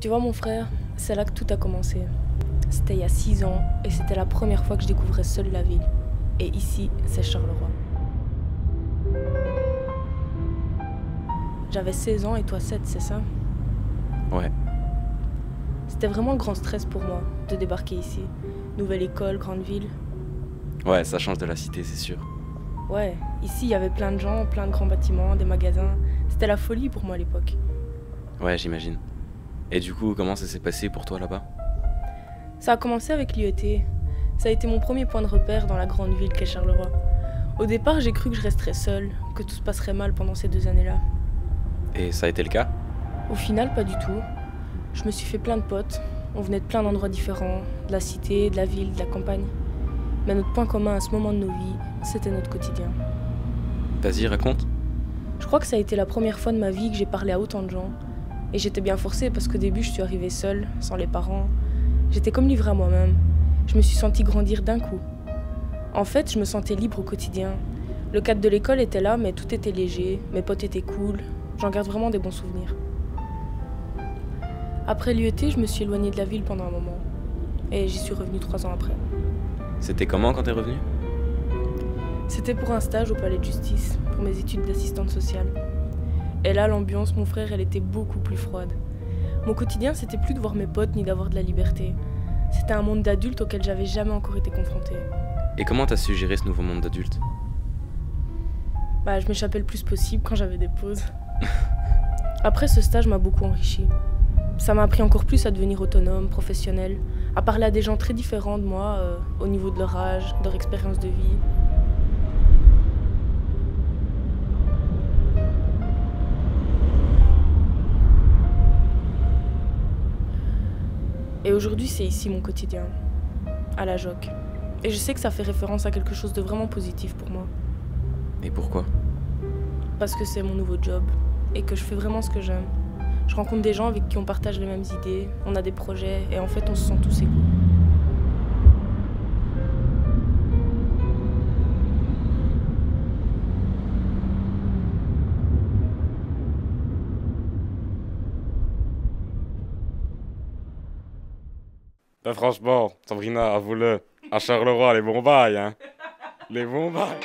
Tu vois mon frère, c'est là que tout a commencé. C'était il y a 6 ans et c'était la première fois que je découvrais seule la ville. Et ici, c'est Charleroi. J'avais 16 ans et toi 7, c'est ça? Ouais, C'était vraiment le grand stress pour moi de débarquer ici. Nouvelle école, grande ville. ouais, ça change de la cité, c'est sûr. Ouais, ici il y avait plein de gens, plein de grands bâtiments, des magasins. C'était la folie pour moi à l'époque. Ouais, j'imagine. Et du coup, comment ça s'est passé pour toi là-bas? Ça a commencé avec l'IET. Ça a été mon premier point de repère dans la grande ville qu'est Charleroi. Au départ, j'ai cru que je resterais seule, que tout se passerait mal pendant ces 2 années-là. Et ça a été le cas? Au final, pas du tout. Je me suis fait plein de potes. On venait de plein d'endroits différents, de la cité, de la ville, de la campagne. Mais notre point commun à ce moment de nos vies, c'était notre quotidien. Vas-y, raconte. Je crois que ça a été la première fois de ma vie que j'ai parlé à autant de gens. Et j'étais bien forcée parce qu'au début, je suis arrivée seule, sans les parents. J'étais comme livrée à moi-même. Je me suis sentie grandir d'un coup. En fait, je me sentais libre au quotidien. Le cadre de l'école était là, mais tout était léger. Mes potes étaient cool. J'en garde vraiment des bons souvenirs. Après l'IET, je me suis éloignée de la ville pendant un moment. Et j'y suis revenue 3 ans après. C'était comment quand t'es revenu? C'était pour un stage au palais de justice, pour mes études d'assistante sociale. Et là, l'ambiance, mon frère, elle était beaucoup plus froide. Mon quotidien, c'était plus de voir mes potes ni d'avoir de la liberté. C'était un monde d'adulte auquel j'avais jamais encore été confrontée. Et comment t'as su gérer ce nouveau monde d'adulte? Je m'échappais le plus possible quand j'avais des pauses. Après, ce stage m'a beaucoup enrichi. Ça m'a appris encore plus à devenir autonome, professionnelle, à parler à des gens très différents de moi, au niveau de leur âge, de leur expérience de vie. Et aujourd'hui, c'est ici mon quotidien, à la JOC. Et je sais que ça fait référence à quelque chose de vraiment positif pour moi. Et pourquoi? Parce que c'est mon nouveau job et que je fais vraiment ce que j'aime. Je rencontre des gens avec qui on partage les mêmes idées, on a des projets et en fait on se sent tous égaux. Franchement, Sabrina, avoue-le, à Charleroi, les bons bails, hein. Les bons bails.